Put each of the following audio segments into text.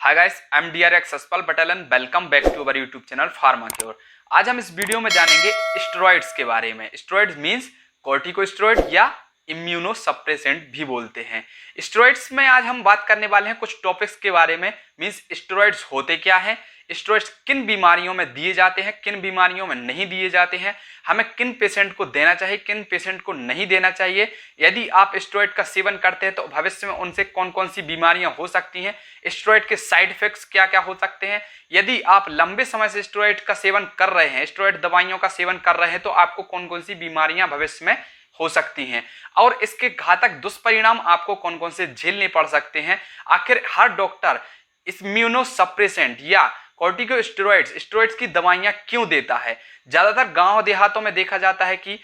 Hi guys, I am DRX Saspal Patel and welcome back to our YouTube channel Pharma Cure. आज हम इस video में जानेंगे स्टेरॉइड्स के बारे में। स्टेरॉइड्स मींस कॉर्टिकोस्टेरॉइड या इम्यूनो सप्रेसेंट भी बोलते हैं। स्टेरॉइड्स में आज हम बात करने वाले हैं कुछ टॉपिक्स के बारे में। मींस स्टेरॉइड्स होते क्या हैं, स्टेरॉइड्स किन बीमारियों में दिए जाते हैं, किन बीमारियों में नहीं दिए जाते हैं, हमें किन पेशेंट को देना चाहिए, किन पेशेंट को नहीं देना चाहिए, यदि आप स्टेरॉइड का सेवन करते हैं तो भविष्य में उनसे कौन कौन सी बीमारियां हो सकती हैं, स्टेरॉइड के साइड इफेक्ट्स क्या क्या हो सकते हैं, यदि आप लंबे समय से स्टेरॉइड का सेवन कर रहे हैं, स्टेरॉइड दवाइयों का सेवन कर रहे हैं तो आपको कौन कौन सी बीमारियां भविष्य में हो सकती हैं और इसके घातक दुष्परिणाम आपको कौन कौन से झेलने पड़ सकते हैं। आखिर हर डॉक्टर इम्यूनो सप्रेसेंट या कॉर्टिकोस्टेरॉइड्स स्टेरॉइड्स की दवाइयां क्यों देता है। ज्यादातर गांव देहातों में देखा जाता है कि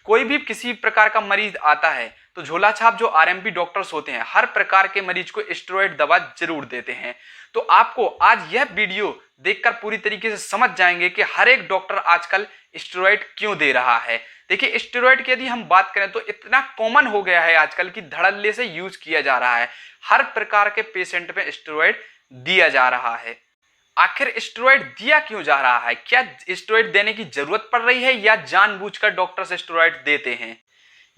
कोई भी किसी प्रकार का मरीज आता है तो झोला छाप जो आरएमपी डॉक्टर्स होते हैं हर प्रकार के मरीज को स्टेरॉइड दवा जरूर देते हैं। तो आपको आज यह वीडियो देखकर पूरी तरीके से समझ जाएंगे कि हर एक डॉक्टर आजकल स्टेरॉइड क्यों दे रहा है। देखिए, स्टेरॉइड की यदि हम बात करें तो इतना कॉमन हो गया है आजकल कि धड़ल्ले से यूज किया जा रहा है। हर प्रकार के पेशेंट में स्टेरॉइड दिया जा रहा है। आखिर स्टेरॉइड दिया क्यों जा रहा है? क्या स्टेरॉइड देने की जरूरत पड़ रही है या जानबूझकर डॉक्टर स्टेरॉइड देते हैं?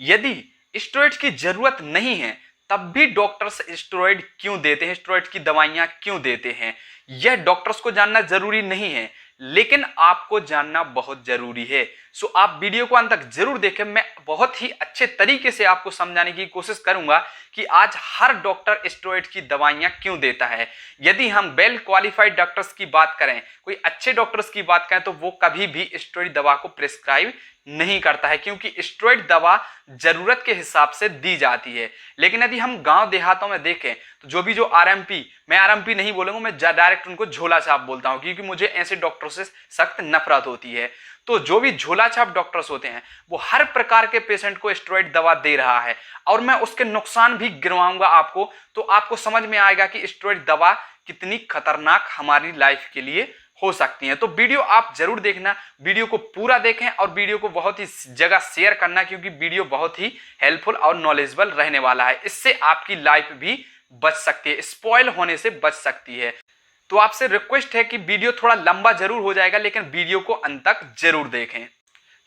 यदि स्टेरॉइड की जरूरत नहीं है तब भी डॉक्टर्स स्टेरॉइड क्यों देते हैं, स्टेरॉइड की दवाइयां क्यों देते हैं, यह डॉक्टर्स को जानना जरूरी नहीं है लेकिन आपको जानना बहुत जरूरी है। सो आप वीडियो को अंत तक जरूर देखें। मैं बहुत ही अच्छे तरीके से आपको समझाने की कोशिश करूंगा कि आज हर डॉक्टर स्टेरॉइड की दवाइयां क्यों देता है। यदि हम वेल क्वालिफाइड डॉक्टर्स की बात करें, कोई अच्छे डॉक्टर्स की बात करें तो वो कभी भी स्टेरॉइड दवा को प्रिस्क्राइब नहीं करता है क्योंकि स्टेरॉइड दवा जरूरत के हिसाब से दी जाती है। लेकिन यदि हम गांव देहातों में देखें तो जो भी जो आरएमपी, मैं आरएमपी नहीं बोलूंगा, मैं डायरेक्ट उनको झोला छाप बोलता हूं क्योंकि मुझे ऐसे डॉक्टरों से सख्त नफरत होती है। तो जो भी झोला छाप डॉक्टर्स होते हैं वो हर प्रकार के पेशेंट को स्टेरॉइड दवा दे रहा है और मैं उसके नुकसान भी गिनवाऊंगा आपको, तो आपको समझ में आएगा कि स्टेरॉइड दवा कितनी खतरनाक हमारी लाइफ के लिए हो सकती है। तो वीडियो आप जरूर देखना, वीडियो को पूरा देखें और वीडियो को बहुत ही जगह शेयर करना क्योंकि वीडियो बहुत ही हेल्पफुल और नॉलेजेबल रहने वाला है। इससे आपकी लाइफ भी बच सकती है, स्पॉइल होने से बच सकती है। तो आपसे रिक्वेस्ट है कि वीडियो थोड़ा लंबा जरूर हो जाएगा लेकिन वीडियो को अंत तक जरूर देखें।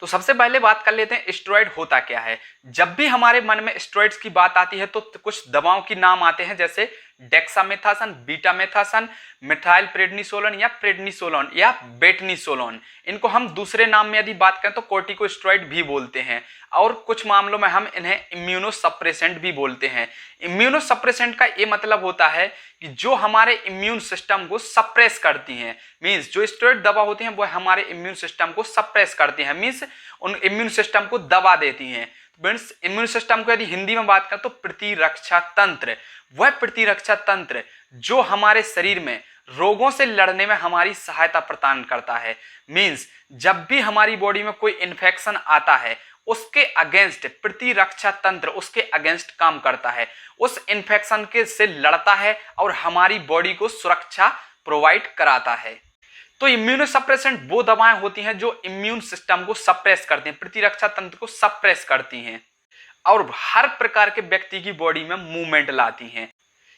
तो सबसे पहले बात कर लेते हैं स्टेरॉइड होता क्या है। जब भी हमारे मन में स्टेरॉइड्स की बात आती है तो कुछ दवाओं के नाम आते हैं जैसे डेक्सामेथासन, बीटामेथासन, मिथाइल प्रेडनिसोलोन या प्रेडनिसोलोन या बेटनिसोलोन। इनको हम दूसरे नाम में यदि बात करें तो कॉर्टिकोस्टेरॉइड भी बोलते हैं और कुछ मामलों में हम इन्हें इम्यूनो सप्रेसेंट भी बोलते हैं। इम्यूनो सप्रेसेंट का ये मतलब होता है कि जो हमारे इम्यून सिस्टम को सप्रेस करती हैं। मींस जो स्टेरॉइड दवा होती हैं वो हमारे इम्यून सिस्टम को सप्रेस करती हैं, मींस उन इम्यून सिस्टम को दबा देती हैं। मींस इम्यून सिस्टम को यदि हिंदी में बात करें तो प्रतिरक्षा तंत्र, वह प्रतिरक्षा तंत्र जो हमारे शरीर में रोगों से लड़ने में हमारी सहायता प्रदान करता है। मींस जब भी हमारी बॉडी में कोई इन्फेक्शन आता है उसके अगेंस्ट प्रतिरक्षा तंत्र उसके अगेंस्ट काम करता है, उस इन्फेक्शन के से लड़ता है और हमारी बॉडी को सुरक्षा प्रोवाइड कराता है। तो इम्यूनो सप्रेसेंट वो दवाएं होती हैं जो इम्यून सिस्टम को सप्रेस करती हैं, प्रतिरक्षा तंत्र को सप्रेस करती हैं और हर प्रकार के व्यक्ति की बॉडी में मूवमेंट लाती हैं।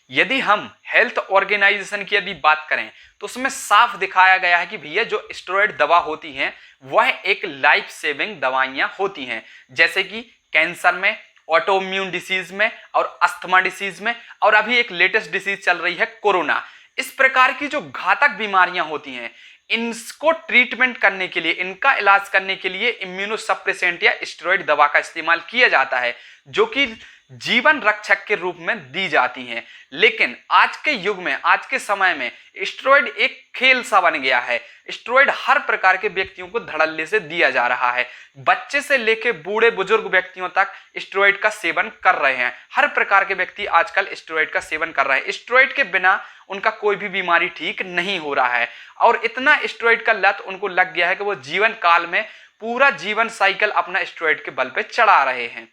यदि हम हेल्थ ऑर्गेनाइजेशन की यदि बात करें तो उसमें साफ दिखाया गया है कि भैया जो स्टेरॉइड दवा होती हैं वह एक लाइफ सेविंग दवाइयां होती हैं, जैसे कि कैंसर में, ऑटोइम्यून डिसीज में और अस्थमा डिसीज में और अभी एक लेटेस्ट डिसीज चल रही है कोरोना। इस प्रकार की जो घातक बीमारियां होती हैं इनको ट्रीटमेंट करने के लिए, इनका इलाज करने के लिए इम्यूनो सप्रेसेंट या स्टेरॉइड दवा का इस्तेमाल किया जाता है जो कि जीवन रक्षक के रूप में दी जाती हैं। लेकिन आज के युग में, आज के समय में स्टेरॉइड एक खेल सा बन गया है। स्टेरॉइड हर प्रकार के व्यक्तियों को धड़ल्ले से दिया जा रहा है, बच्चे से लेकर बूढ़े बुजुर्ग व्यक्तियों तक स्टेरॉइड का सेवन कर रहे हैं। हर प्रकार के व्यक्ति आजकल स्टेरॉइड का सेवन कर रहे हैं। स्टेरॉइड के बिना उनका कोई भी बीमारी ठीक नहीं हो रहा है और इतना स्टेरॉइड का लत उनको लग गया है कि वो जीवन काल में पूरा जीवन साइकिल अपना स्टेरॉइड के बल पे चढ़ा रहे हैं।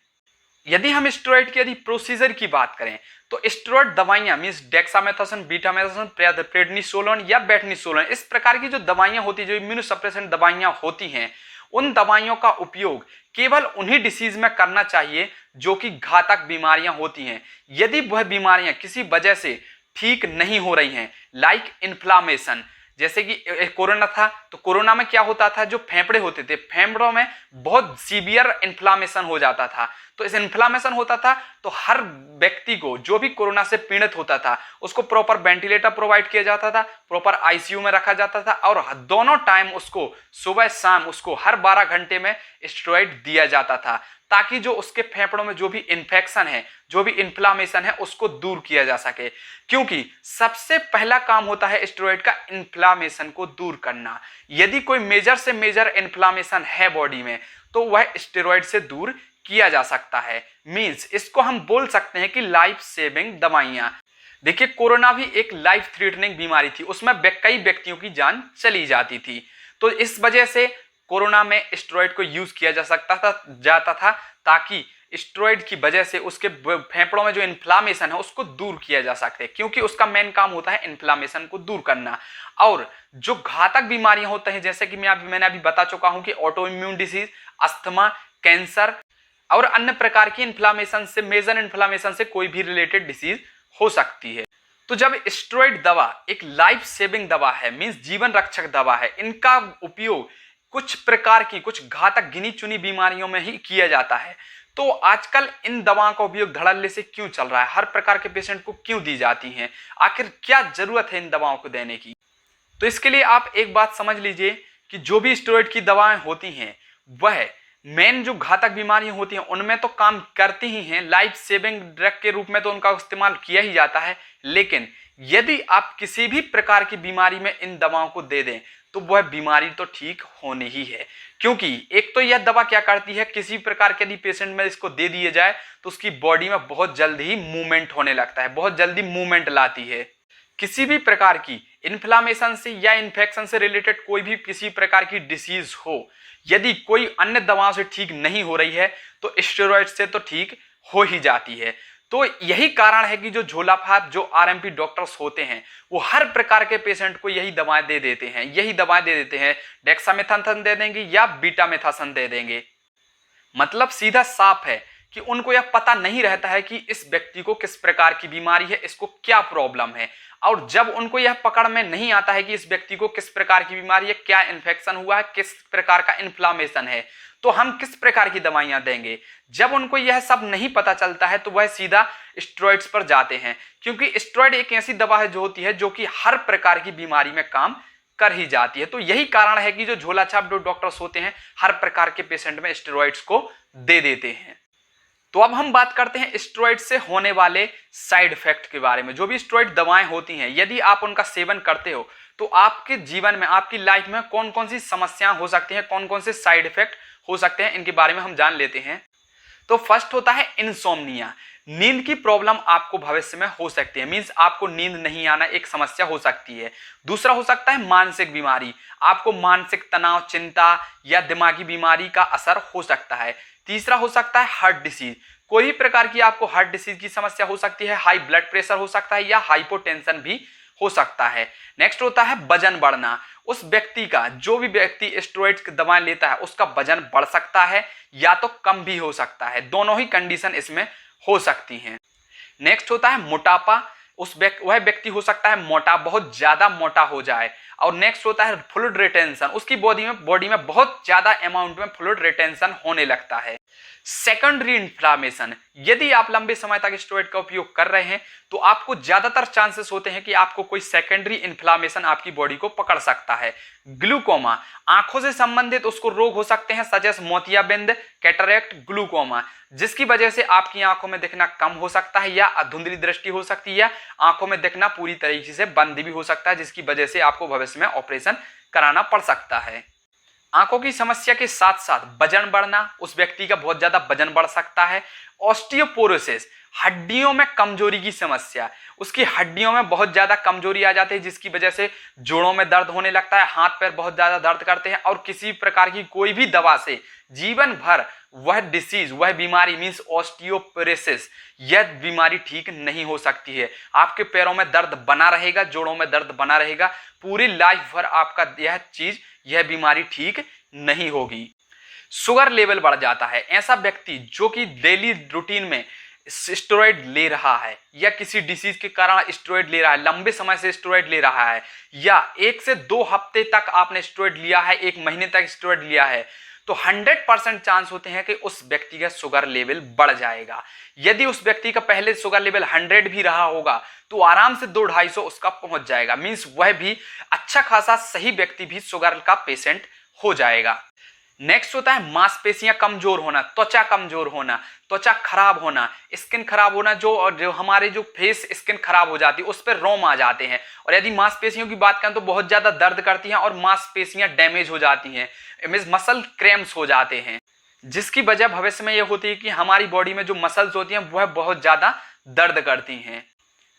यदि हम स्टेरॉइड की यदि प्रोसीजर की बात करें तो स्टेरॉइड दवाइयां मींस डेक्सामेथासन, बीटामेथासन, प्रेडनिसोलोन या बेटनिसोलोन, इस प्रकार की जो दवाइयां होती है, जो इम्यूनो सप्रेसेंट दवाइयां होती हैं, उन दवाइयों का उपयोग केवल उन्हीं डिसीज में करना चाहिए जो कि घातक बीमारियां होती हैं। यदि वह बीमारियां किसी वजह से ठीक नहीं हो रही हैं लाइक इन्फ्लामेशन। जैसे कि कोरोना था तो कोरोना में क्या होता था, जो फेफड़े होते थे फेफड़ों में बहुत सीवियर इन्फ्लामेशन हो जाता था। तो इस इन्फ्लामेशन होता था तो हर व्यक्ति को जो भी कोरोना से पीड़ित होता था उसको प्रॉपर वेंटिलेटर प्रोवाइड किया जाता था, प्रॉपर आईसीयू में रखा जाता था और दोनों टाइम उसको सुबह शाम उसको हर 12 घंटे में स्टेरॉइड दिया जाता था, ताकि जो उसके फेफड़ों में जो भी इन्फेक्शन है, जो भी इन्फ्लामेशन है उसको दूर किया जा सके। क्योंकि सबसे पहला काम होता है स्टेरॉइड का इन्फ्लामेशन को दूर करना। यदि कोई मेजर से मेजर इन्फ्लामेशन है बॉडी में तो वह स्टेरॉइड से दूर किया जा सकता है। मींस इसको हम बोल सकते हैं कि लाइफ सेविंग दवाइयां। देखिए कोरोना भी एक लाइफ थ्रेटनिंग बीमारी थी, उसमें कई व्यक्तियों की जान चली जाती थी। तो इस वजह से कोरोना में स्टेरॉइड को यूज किया जाता था ताकि स्टेरॉइड की वजह से उसके फेफड़ों में जो इन्फ्लामेशन है उसको दूर किया जा सके, क्योंकि उसका मेन काम होता है इन्फ्लामेशन को दूर करना। और जो घातक बीमारियां होती हैं, जैसे कि मैंने अभी बता चुका हूं कि auto immune disease, asthma, cancer और अन्य प्रकार की इन्फ्लामेशन से, मेजर इन्फ्लामेशन से कोई भी रिलेटेड डिसीज हो सकती है। तो जब स्टेरॉइड दवा एक लाइफ सेविंग दवा है, मींस जीवन रक्षक दवा है, इनका उपयोग कुछ प्रकार की, कुछ घातक गिनी चुनी बीमारियों में ही किया जाता है। तो आजकल इन दवाओं का उपयोग धड़ल्ले से क्यों चल रहा है, हर प्रकार के पेशेंट को क्यों दी जाती हैं, आखिर क्या जरूरत है इन दवाओं को देने की? तो इसके लिए आप एक बात समझ लीजिए कि जो भी स्टेरॉइड की दवाएं होती हैं वह मेन जो घातक बीमारियां होती हैं उनमें तो काम करती ही हैं, लाइफ सेविंग ड्रग के रूप में तो उनका इस्तेमाल किया ही जाता है। लेकिन यदि आप किसी भी प्रकार की बीमारी में इन दवाओं को दे दें तो वह बीमारी तो ठीक होनी ही है। क्योंकि एक तो यह दवा क्या करती है, किसी प्रकार के यदि पेशेंट में इसको दे दिए जाए तो उसकी बॉडी में बहुत जल्द ही मूवमेंट होने लगता है, बहुत जल्दी मूवमेंट लाती है। किसी भी प्रकार की इन्फ्लामेशन से या इन्फेक्शन से रिलेटेड कोई भी किसी प्रकार की डिसीज हो, यदि कोई अन्य दवाओं से ठीक नहीं हो रही है तो स्टेरॉइड से तो ठीक हो ही जाती है। तो यही कारण है कि जो झोलाफाप, जो आरएमपी डॉक्टर्स होते हैं वो हर प्रकार के पेशेंट को यही दवाएं दे देते हैं, डेक्सामेथासोन दे देंगे या बीटामेथासोन दे देंगे। मतलब सीधा साफ है कि उनको यह पता नहीं रहता है कि इस व्यक्ति को किस प्रकार की बीमारी है, इसको क्या प्रॉब्लम है। और जब उनको यह पकड़ में नहीं आता है कि इस व्यक्ति को किस प्रकार की बीमारी है, क्या इन्फेक्शन हुआ है, किस प्रकार का इन्फ्लामेशन है, तो हम किस प्रकार की दवाइयां देंगे। जब उनको यह सब नहीं पता चलता है तो वह सीधा स्टेरॉइड्स पर जाते हैं, क्योंकि स्टेरॉइड एक ऐसी दवा है जो होती है जो कि हर प्रकार की बीमारी में काम कर ही जाती है। तो यही कारण है कि जो झोला छाप डॉक्टर्स होते हैं हर प्रकार के पेशेंट में स्टेरॉइड्स को दे देते हैं। तो अब हम बात करते हैं स्टेरॉइड से होने वाले साइड इफेक्ट के बारे में। जो भी स्टेरॉइड दवाएं होती हैं, यदि आप उनका सेवन करते हो तो आपके जीवन में, आपकी लाइफ में कौन कौन सी समस्याएं हो सकती हैं, कौन कौन से साइड इफेक्ट हो सकते हैं, इनके बारे में हम जान लेते हैं। तो फर्स्ट होता है इंसोम्निया। नींद की प्रॉब्लम आपको भविष्य में हो सकती है, मींस आपको नींद नहीं आना एक समस्या हो सकती है। दूसरा हो सकता है मानसिक बीमारी, आपको मानसिक तनाव, चिंता या दिमागी बीमारी का असर हो सकता है। तीसरा हो सकता है हार्ट डिसीज, कोई भी प्रकार की आपको हार्ट डिसीज की समस्या हो सकती है, हाई ब्लड प्रेशर हो सकता है या हाइपोटेंशन भी हो सकता है। नेक्स्ट होता है वजन बढ़ना, उस व्यक्ति का, जो भी व्यक्ति स्टेरॉइड की दवाएं लेता है उसका वजन बढ़ सकता है या तो कम भी हो सकता है, दोनों ही कंडीशन इसमें हो सकती हैं। नेक्स्ट होता है मोटापा, वह व्यक्ति हो सकता है मोटा, बहुत ज्यादा मोटा हो जाए। और नेक्स्ट होता है फ्लूइड रिटेंशन, उसकी बॉडी में बहुत ज्यादा अमाउंट में फ्लूइड रिटेंशन होने लगता है। सेकेंडरी इन्फ्लामेशन, यदि आप लंबे समय तक स्टेरॉइड का उपयोग कर रहे हैं तो आपको ज्यादातर चांसेस होते हैं कि आपको कोई सेकेंडरी इन्फ्लामेशन आपकी बॉडी को पकड़ सकता है। ग्लूकोमा, आंखों से संबंधित उसको रोग हो सकते हैं, सच एज मोतियाबिंद, कैटरेक्ट, ग्लूकोमा, जिसकी वजह से आपकी आंखों में दिखना कम हो सकता है या धुंधली दृष्टि हो सकती है, या आंखों में दिखना पूरी तरीके से बंद भी हो सकता है, जिसकी वजह से आपको भविष्य में ऑपरेशन कराना पड़ सकता है। आंखों की समस्या के साथ साथ वजन बढ़ना, उस व्यक्ति का बहुत ज्यादा वजन बढ़ सकता है। ऑस्टियोपोरोसिस, हड्डियों में कमजोरी की समस्या, उसकी हड्डियों में बहुत ज्यादा कमजोरी आ जाती है, जिसकी वजह से जोड़ों में दर्द होने लगता है, हाथ पैर बहुत ज्यादा दर्द करते हैं, और किसी प्रकार की कोई भी दवा से जीवन भर वह डिसीज, वह बीमारी मींस ऑस्टियोपोरोसिस, यह बीमारी ठीक नहीं हो सकती है। आपके पैरों में दर्द बना रहेगा, जोड़ों में दर्द बना रहेगा, पूरी लाइफ भर आपका यह बीमारी ठीक नहीं होगी। शुगर लेवल बढ़ जाता है, ऐसा व्यक्ति जो कि डेली रूटीन में स्टेरॉइड ले रहा है या किसी डिसीज के कारण स्टेरॉइड ले रहा है, लंबे समय से स्टेरॉइड ले रहा है, या 1 से 2 हफ्ते तक आपने स्टेरॉइड लिया है, 1 महीने तक स्टेरॉइड लिया है, तो 100% चांस होते हैं कि उस व्यक्ति का शुगर लेवल बढ़ जाएगा। यदि उस व्यक्ति का पहले शुगर लेवल 100 भी रहा होगा तो आराम से 200-250 उसका पहुंच जाएगा। मींस वह भी अच्छा खासा सही व्यक्ति भी शुगर का पेशेंट हो जाएगा। नेक्स्ट होता है मांसपेशियां कमजोर होना, त्वचा कमजोर होना, त्वचा खराब होना, स्किन खराब होना, जो हमारे जो फेस स्किन खराब हो जाती है उस पर रोम आ जाते हैं। और यदि मांसपेशियों की बात करें तो बहुत ज्यादा दर्द करती हैं और मांसपेशियां डैमेज हो जाती हैं, मींस मसल क्रैम्प्स हो जाते हैं, जिसकी वजह भविष्य में यह होती है कि हमारी बॉडी में जो मसल्स होती हैं वह बहुत ज्यादा दर्द करती हैं।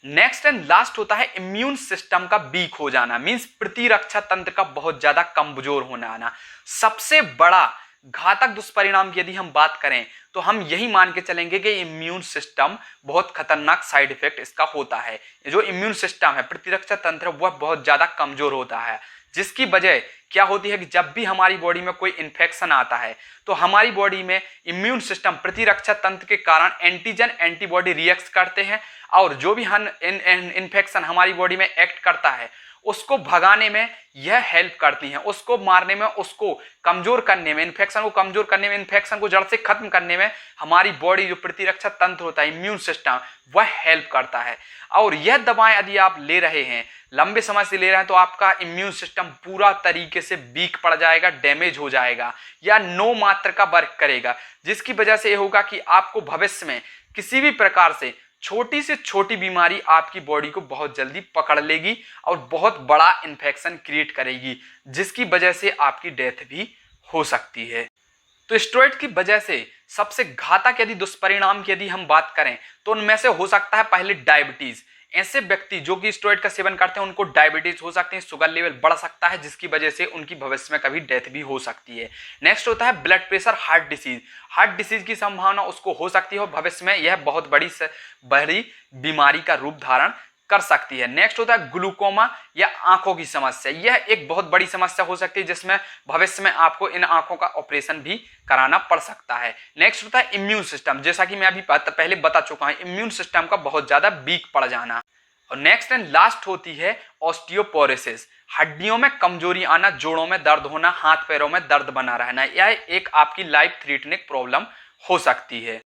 नेक्स्ट एंड लास्ट होता है इम्यून सिस्टम का वीक हो जाना, मींस प्रतिरक्षा तंत्र का बहुत ज्यादा कमजोर होना आना। सबसे बड़ा घातक दुष्परिणाम की यदि हम बात करें तो हम यही मान के चलेंगे कि इम्यून सिस्टम बहुत खतरनाक साइड इफेक्ट इसका होता है। जो इम्यून सिस्टम है, प्रतिरक्षा तंत्र, वह बहुत ज्यादा कमजोर होता है, जिसकी वजह क्या होती है कि जब भी हमारी बॉडी में कोई इन्फेक्शन आता है तो हमारी बॉडी में इम्यून सिस्टम प्रतिरक्षा तंत्र के कारण एंटीजन एंटीबॉडी रिएक्ट करते हैं और जो भी इन्फेक्शन हमारी बॉडी में एक्ट करता है उसको भगाने में यह हेल्प करती हैं, उसको मारने में, उसको कमजोर करने में, इन्फेक्शन को कमजोर करने में, इन्फेक्शन को जड़ से खत्म करने में हमारी बॉडी जो प्रतिरक्षा तंत्र होता है, इम्यून सिस्टम, वह हेल्प करता है। और यह दवाएं यदि आप ले रहे हैं, लंबे समय से ले रहे हैं, तो आपका इम्यून सिस्टम पूरा तरीके से वीक पड़ जाएगा, डैमेज हो जाएगा या नो मात्रा का वर्क करेगा, जिसकी वजह से यह होगा कि आपको भविष्य में किसी भी प्रकार से छोटी से छोटी बीमारी आपकी बॉडी को बहुत जल्दी पकड़ लेगी और बहुत बड़ा इन्फेक्शन क्रिएट करेगी, जिसकी वजह से आपकी डेथ भी हो सकती है। तो स्टेरॉइड की वजह से सबसे घातक यदि दुष्परिणाम की यदि हम बात करें तो उनमें से हो सकता है पहले डायबिटीज। ऐसे व्यक्ति जो कि स्टेरॉइड का सेवन करते हैं उनको डायबिटीज हो सकती है, शुगर लेवल बढ़ सकता है, जिसकी वजह से उनकी भविष्य में कभी डेथ भी हो सकती है। नेक्स्ट होता है blood pressure, heart disease. Heart disease की संभावना उसको हो सकती है और भविष्य में यह बहुत बड़ी बीमारी का रूप धारण कर सकती है। नेक्स्ट होता है ग्लूकोमा या आंखों की समस्या। यह एक बहुत बड़ी समस्या हो सकती है जिसमें भविष्य में आपको इन आंखों का ऑपरेशन भी कराना पड़ सकता है। नेक्स्ट होता है इम्यून सिस्टम, जैसा कि मैं अभी पहले बता चुका हूं, इम्यून सिस्टम का बहुत ज्यादा वीक पड़ जाना। और नेक्स्ट एंड लास्ट होती है ऑस्टियोपोरोसिस, हड्डियों में कमजोरी आना, जोड़ों में दर्द होना, हाथ पैरों में दर्द बना रहना। यह एक आपकी लाइफ थ्रेटनिंग प्रॉब्लम हो सकती है।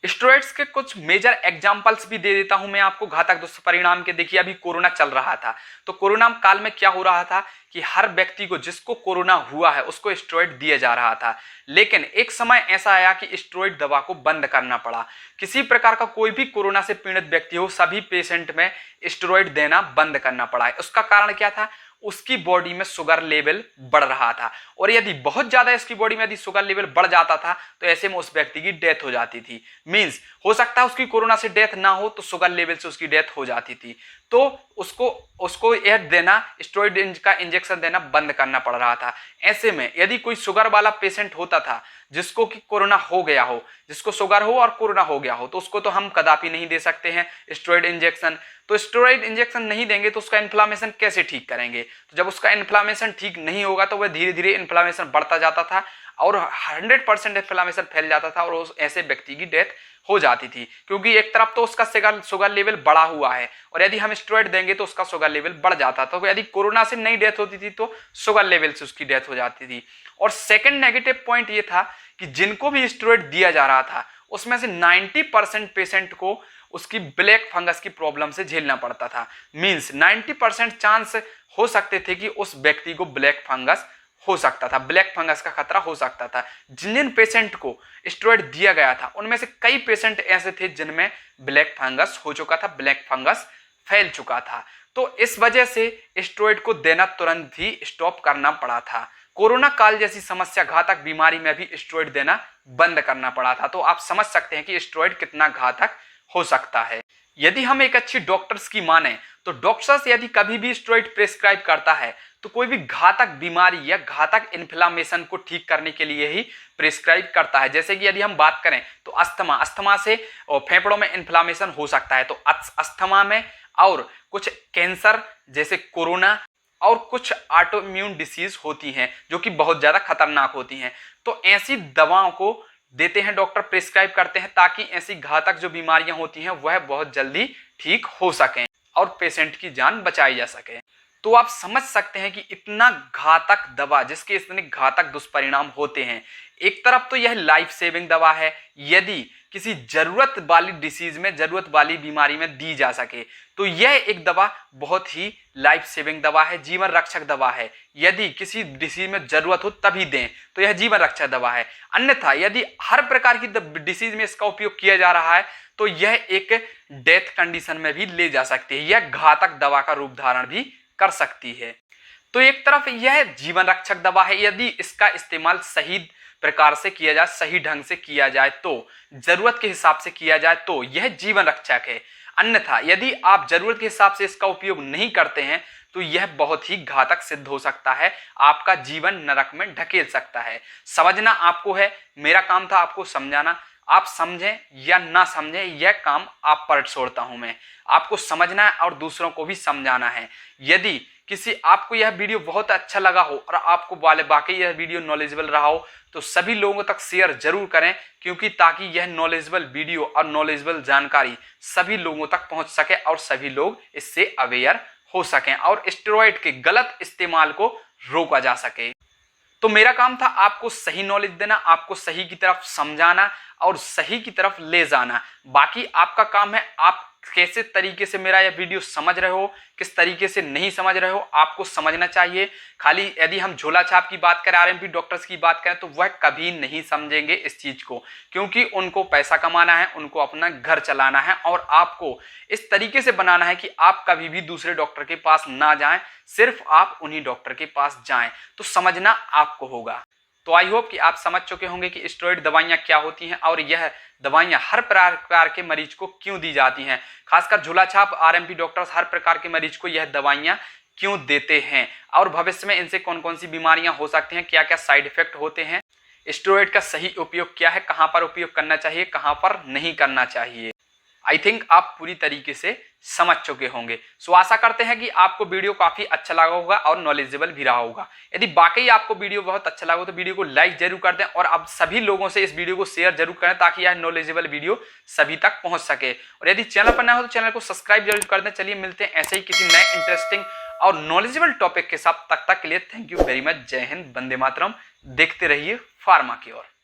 स्टेरॉइड्स के कुछ मेजर एग्जांपल्स भी दे देता हूं मैं आपको घातक दुष्परिणाम के। देखिए अभी कोरोना चल रहा था, तो कोरोना काल में क्या हो रहा था कि हर व्यक्ति को जिसको कोरोना हुआ है उसको स्टेरॉइड दिया जा रहा था, लेकिन एक समय ऐसा आया कि स्टेरॉइड दवा को बंद करना पड़ा। किसी प्रकार का कोई भी कोरोना से पीड़ित व्यक्ति हो, सभी पेशेंट में स्टेरॉइड देना बंद करना पड़ा है। उसका कारण क्या था? उसकी बॉडी में शुगर लेवल बढ़ रहा था, और यदि बहुत ज्यादा इसकी बॉडी में यदि शुगर लेवल बढ़ जाता था तो ऐसे में उस व्यक्ति की डेथ हो जाती थी। मींस हो सकता है उसकी कोरोना से डेथ ना हो तो शुगर लेवल से उसकी डेथ हो जाती थी, तो उसको यह देना, स्टेरॉइड का इंजेक्शन देना बंद करना पड़ रहा था। ऐसे में यदि कोई शुगर वाला पेशेंट होता था जिसको कि कोरोना हो गया हो, जिसको शुगर हो और कोरोना हो गया हो, तो उसको तो हम कदापि नहीं दे सकते हैं स्टेरॉइड इंजेक्शन। तो स्टेरॉइड इंजेक्शन नहीं देंगे तो उसका इन्फ्लामेशन कैसे ठीक करेंगे? तो जब उसका इन्फ्लामेशन ठीक नहीं होगा तो वह धीरे धीरे इन्फ्लामेशन बढ़ता जाता था और 100% इन्फ्लामेशन फैल जाता था और उस ऐसे व्यक्ति की डेथ हो जाती थी, क्योंकि एक तरफ तो उसका शुगर लेवल बढ़ा हुआ है और यदि हम स्टेरॉइड देंगे तो उसका शुगर लेवल बढ़ जाता था। तो यदि कोरोना से नहीं डेथ होती थी तो शुगर लेवल से उसकी डेथ हो जाती थी। और सेकंड नेगेटिव पॉइंट ये था कि जिनको भी स्टेरॉइड दिया जा रहा था उसमें से 90% पेशेंट को उसकी ब्लैक फंगस की प्रॉब्लम से झेलना पड़ता था। मींस 90% चांस हो सकते थे कि उस व्यक्ति को ब्लैक फंगस हो सकता था, ब्लैक फंगस का खतरा हो सकता था। जिन पेशेंट को स्टेरॉइड दिया गया था उनमें से कई पेशेंट ऐसे थे जिनमें ब्लैक फंगस हो चुका था, ब्लैक फंगस फैल चुका था। तो इस वजह से स्टेरॉइड को देना तुरंत ही स्टॉप करना पड़ा था। कोरोना काल जैसी समस्या घातक बीमारी में भी स्टेरॉइड देना बंद करना पड़ा था। तो आप समझ सकते हैं कि स्टेरॉइड कितना घातक हो सकता है। यदि हम एक अच्छी डॉक्टर्स की माने तो डॉक्टर्स यदि कभी भी स्टेरॉइड प्रेस्क्राइब करता है तो कोई भी घातक बीमारी या घातक इन्फ्लामेशन को ठीक करने के लिए ही प्रेस्क्राइब करता है। जैसे कि यदि हम बात करें तो अस्थमा से फेफड़ों में इन्फ्लामेशन हो सकता है, तो अस्थमा में और कुछ कैंसर जैसे कोरोना और कुछ ऑटोइम्यून डिसीज होती हैं जो कि बहुत ज्यादा खतरनाक होती हैं। तो ऐसी दवाओं को देते हैं, डॉक्टर प्रिस्क्राइब करते हैं ताकि ऐसी घातक जो बीमारियां होती हैं वह बहुत जल्दी ठीक हो सकें और पेशेंट की जान बचाई जा सके। तो आप समझ सकते हैं कि इतना घातक दवा जिसके इतने घातक दुष्परिणाम होते हैं। एक तरफ तो यह लाइफ सेविंग दवा है, यदि किसी जरूरत वाली डिसीज में, जरूरत वाली बीमारी में दी जा सके तो यह एक दवा बहुत ही लाइफ सेविंग दवा है, जीवन रक्षक दवा है। यदि किसी डिसीज में जरूरत हो तभी दें तो यह जीवन रक्षक दवा है। अन्यथा यदि हर प्रकार की डिसीज में इसका उपयोग किया जा रहा है तो यह एक डेथ कंडीशन में भी ले जा सकती है, यह घातक दवा का रूप धारण भी कर सकती है। तो एक तरफ यह जीवन रक्षक दवा है, यदि इसका इस्तेमाल सही प्रकार से किया जाए, सही ढंग से किया जाए, तो जरूरत के हिसाब से किया जाए तो यह जीवन रक्षक है। अन्यथा यदि आप जरूरत के हिसाब से इसका उपयोग नहीं करते हैं तो यह बहुत ही घातक सिद्ध हो सकता है, आपका जीवन नरक में ढकेल सकता है। समझना आपको है, मेरा काम था आपको समझाना। आप समझें या ना समझें यह काम आप पर छोड़ता हूं मैं। आपको समझना है और दूसरों को भी समझाना है। यदि किसी आपको यह वीडियो बहुत अच्छा लगा हो और आपको वाकई यह वीडियो नॉलेजेबल रहा हो तो सभी लोगों तक शेयर जरूर करें, क्योंकि ताकि यह नॉलेजेबल वीडियो और नॉलेजेबल जानकारी सभी लोगों तक पहुंच सके और सभी लोग इससे अवेयर हो सकें और स्टेरॉइड के गलत इस्तेमाल को रोका जा सके। तो मेरा काम था आपको सही नॉलेज देना, आपको सही की तरफ समझाना और सही की तरफ ले जाना। बाकी आपका काम है आप कैसे तरीके से मेरा यह वीडियो समझ रहे हो, किस तरीके से नहीं समझ रहे हो, आपको समझना चाहिए। खाली यदि हम झोला छाप की बात करें, आरएमपी डॉक्टर्स की बात करें तो वह कभी नहीं समझेंगे इस चीज को, क्योंकि उनको पैसा कमाना है, उनको अपना घर चलाना है और आपको इस तरीके से बनाना है कि आप कभी भी दूसरे डॉक्टर के पास ना जाएं, सिर्फ आप उन्हीं डॉक्टर के पास जाएं। तो समझना आपको होगा। तो आई होप कि आप समझ चुके होंगे कि स्टेरॉइड दवाइयां क्या होती हैं और यह दवाइयां हर प्रकार के मरीज को क्यों दी जाती हैं। खासकर झोलाछाप आरएमपी डॉक्टर्स हर प्रकार के मरीज को यह दवाइयां क्यों देते हैं और भविष्य में इनसे कौन कौन सी बीमारियां हो सकती हैं, क्या क्या साइड इफेक्ट होते हैं, स्टेरॉइड का सही उपयोग क्या है, कहां पर उपयोग करना चाहिए, कहां पर नहीं करना चाहिए। आई थिंक आप पूरी तरीके से समझ चुके होंगे। सो आशा करते हैं कि आपको वीडियो काफी अच्छा लगा होगा और नॉलेजेबल भी रहा होगा। यदि वाकई आपको वीडियो बहुत अच्छा लगा हो तो वीडियो को लाइक जरूर कर दें और आप सभी लोगों से इस वीडियो को शेयर जरूर करें ताकि यह नॉलेजेबल वीडियो सभी तक पहुंच सके। और यदि चैनल पर नया हो तो चैनल को सब्सक्राइब जरूर कर दें। चलिए मिलते हैं ऐसे ही किसी नए इंटरेस्टिंग और नॉलेजेबल टॉपिक के साथ। तब तक के लिए थैंक यू वेरी मच। जय हिंद, वंदे मातरम। देखते रहिए फार्मा की ओर।